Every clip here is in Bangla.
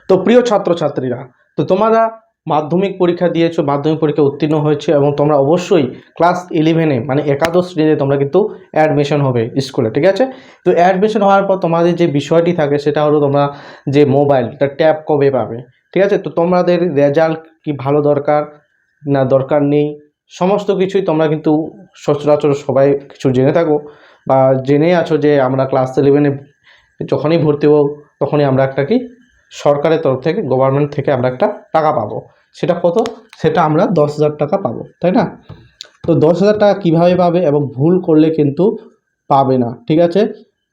তো প্রিয় ছাত্রছাত্রীরা, তো তোমরা মাধ্যমিক পরীক্ষা দিয়েছো, মাধ্যমিক পরীক্ষা উত্তীর্ণ হয়েছে এবং তোমরা অবশ্যই ক্লাস 11 মানে একাদশ শ্রেণীতে তোমরা কিন্তু অ্যাডমিশন হবে স্কুলে, ঠিক আছে। তো অ্যাডমিশন হওয়ার পর তোমাদের যে বিষয়টি থাকে সেটা হলো তোমরা যে মোবাইলটা ট্যাব কবে পাবে, ঠিক আছে। তো তোমাদের রেজাল্ট কি ভালো দরকার না দরকার নেই, সমস্ত কিছুই তোমরা কিন্তু সচরাচর সবাই কিছু জেনে থাকো বা জেনে আছো যে আমরা ক্লাস 11 যখনই ভর্তি হব তখনই আমরা একটা কি সরকারের তরফ থেকে, গভর্নমেন্ট থেকে আমরা একটা টাকা পাবো। সেটা কত? সেটা আমরা 10,000 টাকা পাবো, তাই না? তো 10,000 টাকা কীভাবে পাবে এবং ভুল করলে কিন্তু পাবে না, ঠিক আছে।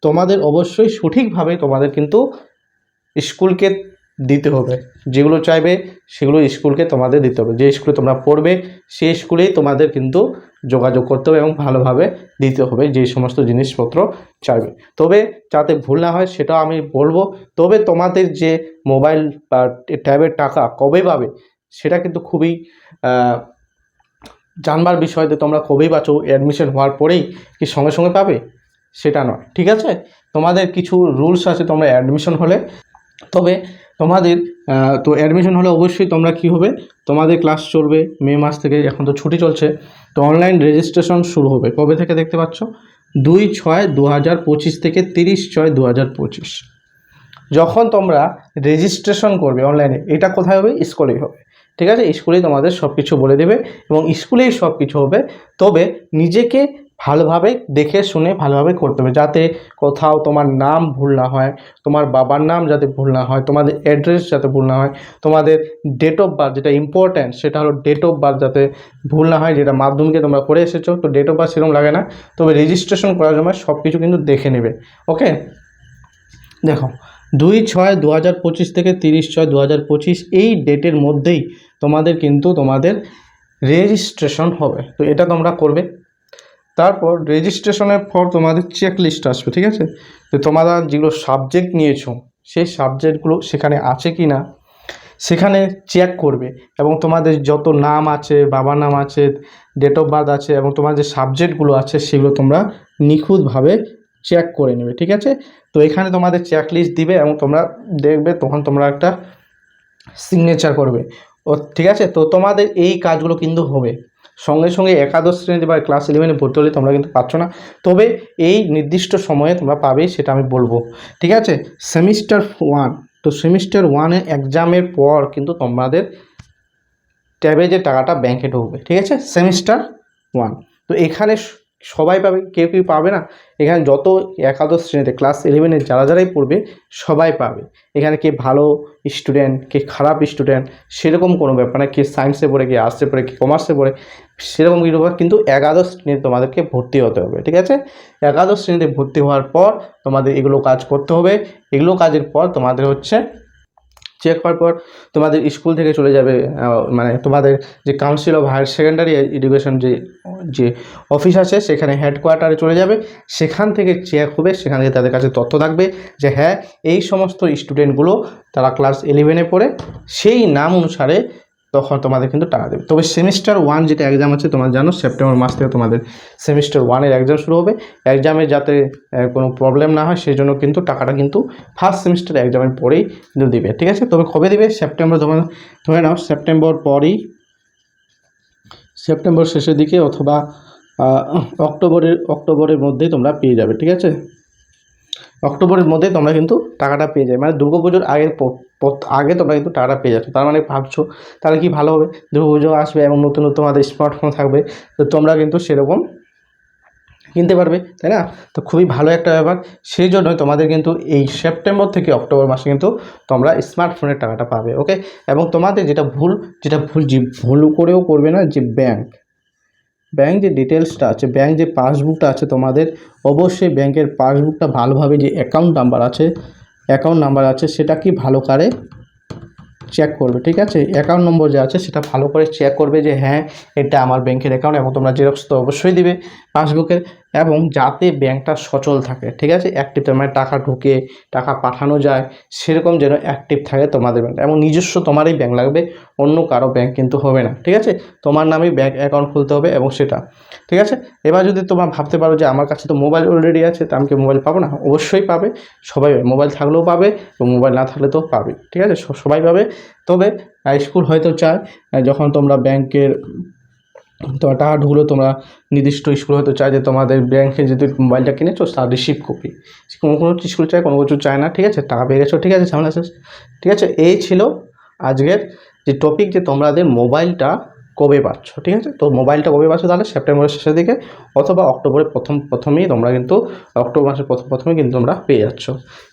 তোমাদের অবশ্যই সঠিকভাবে তোমাদের কিন্তু স্কুলকে দিতে হবে, যেগুলো চাইবে সেগুলো স্কুলকে তোমাদের দিতে হবে। যে স্কুলে তোমরা পড়বে সেই স্কুলেই তোমাদের কিন্তু যোগাযোগ করতে হবে এবং ভালোভাবে দিতে হবে যে সমস্ত জিনিসপত্র চাইবে। তবে যাতে ভুল না হয় সেটাও আমি বলবো। তবে তোমাদের যে মোবাইল বা ট্যাবের টাকা কবে পাবে সেটা কিন্তু খুবই জানবার বিষয়। যে তোমরা কবেই পাচ্ছ, অ্যাডমিশন হওয়ার পরেই কি সঙ্গে সঙ্গে পাবে সেটা নয়, ঠিক আছে। তোমাদের কিছু রুলস আছে তোমরা অ্যাডমিশন হলে। তবে তোমাদের তো অ্যাডমিশন হলে অবশ্যই তোমরা কি হবে, তোমাদের ক্লাস চলবে মে মাস থেকে, এখন তো ছুটি চলছে। তো অনলাইন রেজিস্ট্রেশন শুরু হবে কবে থেকে দেখতে পাচ্ছ, 2/6/2025 থেকে 30/6/2025। যখন তোমরা রেজিস্ট্রেশন করবে অনলাইনে, এটা কোথায় হবে? স্কুলেই হবে, ঠিক আছে। স্কুলেই তোমাদের সব কিছু বলে দেবে এবং স্কুলেই সব কিছু হবে। তবে নিজেকে ভালোভাবে দেখে শুনে ভালোভাবে করতে হবে, যাতে কোথাও তোমার নাম ভুল না হয়, তোমার বাবার নাম যাতে ভুল না হয়, তোমাদের অ্যাড্রেস যাতে ভুল না হয়, তোমাদের ডেট অফ বার্থ যেটা ইম্পর্ট্যান্ট সেটা হলো ডেট অফ বার্থ যাতে ভুল না হয়, যেটা মাধ্যমিকে তোমরা করে এসেছো। তো ডেট অফ বার্থ সেরকম লাগে না, তবে রেজিস্ট্রেশন করার সময় সব কিছু কিন্তু দেখে নেবে, ওকে। দেখো, 2/6/2025 থেকে 30/6/2025 এই ডেটের মধ্যেই তোমাদের কিন্তু তোমাদের রেজিস্ট্রেশন হবে। তো এটা তোমরা করবে। তারপর রেজিস্ট্রেশনের পর তোমাদের চেক লিস্ট আসবে, ঠিক আছে। তো তোমরা যেগুলো সাবজেক্ট নিয়েছো সেই সাবজেক্টগুলো সেখানে আছে কি না সেখানে চেক করবে, এবং তোমাদের যত নাম আছে, বাবার নাম আছে, ডেট অফ বার্থ আছে এবং তোমার যে সাবজেক্টগুলো আছে সেগুলো তোমরা নিখুঁতভাবে চেক করে নেবে, ঠিক আছে। তো এখানে তোমাদের চেক লিস্ট দিবে এবং তোমরা দেখবে, তখন তোমরা একটা সিগনেচার করবে, ও ঠিক আছে। তো তোমাদের এই কাজগুলো কিন্তু হবে সঙ্গে সঙ্গে একাদশ শ্রেণীতে বা ক্লাস 11 ভর্তি হলে তোমরা কিন্তু পাচ্ছ না। তবে এই নির্দিষ্ট সময়ে তোমরা পাবে, সেটা আমি বলবো, ঠিক আছে। সেমিস্টার 1, তো সেমিস্টার 1-এর এক্সামের পর কিন্তু তোমাদের ট্যাবে যে টাকাটা ব্যাংকে ঢুকবে, ঠিক আছে। সেমিস্টার 1, তো এখানে সবাই পাবে, কেউ কেউ পাবে না। এখানে যত একাদশ শ্রেণীতে ক্লাস 11-এ যারাই পড়বে সবাই পাবে। এখানে কে ভালো স্টুডেন্ট কে খারাপ স্টুডেন্ট সেরকম কোনো ব্যাপার না, কে সায়েন্সে পড়ে, কে আর্টসে পড়ে, কে কমার্সে পড়ে, সেরকম কিছু ব্যাপার। কিন্তু একাদশ শ্রেণীতে তোমাদেরকে ভর্তি হতে হবে, ঠিক আছে। একাদশ শ্রেণীতে ভর্তি হওয়ার পর তোমাদের এগুলো কাজ করতে হবে। এগুলো কাজের পর তোমাদের হচ্ছে চেক হওয়ার পর তোমাদের স্কুল থেকে চলে যাবে, মানে তোমাদের যে council of higher secondary education যে অফিস আছে সেখানে হেডকোয়ার্টারে চলে যাবে। সেখান থেকে চেক হবে, সেখান থেকে তাদের কাছে তথ্য থাকবে যে হ্যাঁ এই সমস্ত স্টুডেন্টগুলো তারা ক্লাস 11-এ পড়ে, সেই নাম অনুসারে তখন তোমাদের কিন্তু টাকা দেবে। তবে সেমিস্টার 1 যেটা এক্সাম আছে তোমরা জানো, সেপ্টেম্বর মাস থেকে তোমাদের সেমিস্টার 1-এর এক্সাম শুরু হবে। এক্সামে যাতে কোনো প্রবলেম না হয় সেই জন্য কিন্তু টাকাটা কিন্তু ফার্স্ট সেমিস্টার এক্সামের পরেই কিন্তু দেবে, ঠিক আছে। তবে কবে দেবে? সেপ্টেম্বর, তোমরা ধরে নাও সেপ্টেম্বর পরেই, সেপ্টেম্বর শেষের দিকে অথবা অক্টোবরের মধ্যেই তোমরা পেয়ে যাবে, ঠিক আছে। অক্টোবরের মধ্যে তোমরা কিন্তু টাকাটা পেয়ে যাবে, মানে দুর্গাপুজোর আগে তোমরা কিন্তু টাকাটা পেয়ে যাচ্ছ। তার মানে ভাবছো তাহলে কি ভালো হবে, দুর্গাপুজো আসবে এবং নতুন নতুন তোমাদের স্মার্টফোন থাকবে, তো তোমরা কিন্তু সেরকম কিনতে পারবে, তাই না? তো খুবই ভালো একটা ব্যাপার। সেই জন্যই তোমাদের কিন্তু এই সেপ্টেম্বর থেকে অক্টোবর মাসে কিন্তু তোমরা স্মার্টফোনের টাকাটা পাবে, ওকে। এবং তোমাদের যেটা ভুল করেও করবে না, যে ব্যাংক যে ডিটেলসটা আছে, ব্যাংক যে পাসবুকটা আছে তোমাদের, অবশ্যই ব্যাংকের পাসবুকটা ভালোভাবে যে অ্যাকাউন্ট নাম্বার আছে সেটা কি ভালো করে চেক করবে, ঠিক আছে। অ্যাকাউন্ট নম্বর যে আছে সেটা ভালো করে চেক করবে যে হ্যাঁ এটা আমার ব্যাংকের অ্যাকাউন্ট, এবং তোমরা জেরক্স তো অবশ্যই দিবে পাসবুকের। এবং যাতে ব্যাংকটা সচল থাকে, ঠিক আছে, অ্যাক্টিভ, মানে টাকা ঢুকে টাকা পাঠানো যায়, সেরকম যেন অ্যাক্টিভ থাকে তোমাদের ব্যাংক। এবং নিজস্ব তোমারই ব্যাংক লাগবে, অন্য কারো ব্যাংক কিন্তু হবে না, ঠিক আছে, তোমার নামেই ব্যাংক অ্যাকাউন্ট খুলতে হবে এবং সেটা, ঠিক আছে। এবার যদি তোমার ভাবতে পারো যে আমার কাছে তো মোবাইল অলরেডি আছে, তা আমি কি মোবাইল পাবো না? অবশ্যই পাবে, সবাই মোবাইল থাকলেও পাবে এবং মোবাইল না থাকলে তো পাবে, ঠিক আছে, সবাই পাবে। তবে স্কুল হয়তো চায় যখন তোমরা ব্যাংকের তোমার টাকা ঢুকলো, তোমরা নির্দিষ্ট স্কুল হয়তো চায় যে তোমাদের ব্যাংকে যদি মোবাইলটা কিনেছো তার রিসিভ কপি, কোনো কোনো স্কুল চায়, কোনো কিছু চায় না, ঠিক আছে, টাকা পেয়ে গেছো, ঠিক আছে, ঝামেলা শেষ, ঠিক আছে। এই ছিল আজকের যে টপিক, যে তোমাদের মোবাইলটা কবে পাচ্ছ, ঠিক আছে। তো মোবাইলটা কবে পাচ্ছ, তাহলে সেপ্টেম্বরের শেষের দিকে অথবা অক্টোবরের প্রথমেই তোমরা কিন্তু, অক্টোবর মাসের প্রথমেই কিন্তু তোমরা পেয়ে যাচ্ছ,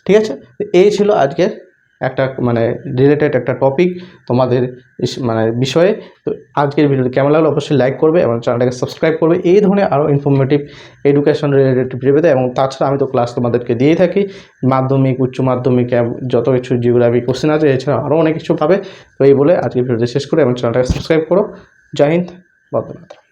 ঠিক আছে। এই ছিল আজকের একটা মানে রিলেটেড একটা টপিক তোমাদের মানে বিষয়ে। তো আজকের ভিডিওটি কেমন লাগলো অবশ্যই লাইক করবে এবং চ্যানেলটাকে সাবস্ক্রাইব করবে এই ধরনের আরও ইনফরমেটিভ এডুকেশন রিলেটেড ভিডিওতে। এবং তাছাড়া আমি তো ক্লাস তোমাদেরকে দিয়েই থাকি, মাধ্যমিক, উচ্চ মাধ্যমিক, যত কিছু জিওগ্রাফি কোশ্চেন আছে, এছাড়া আরও অনেক কিছু পাবে। তো এই বলে আজকের ভিডিওটি শেষ করে এবং চ্যানেলটাকে সাবস্ক্রাইব করো। জয় হিন্দ, বন্দে মাতরম।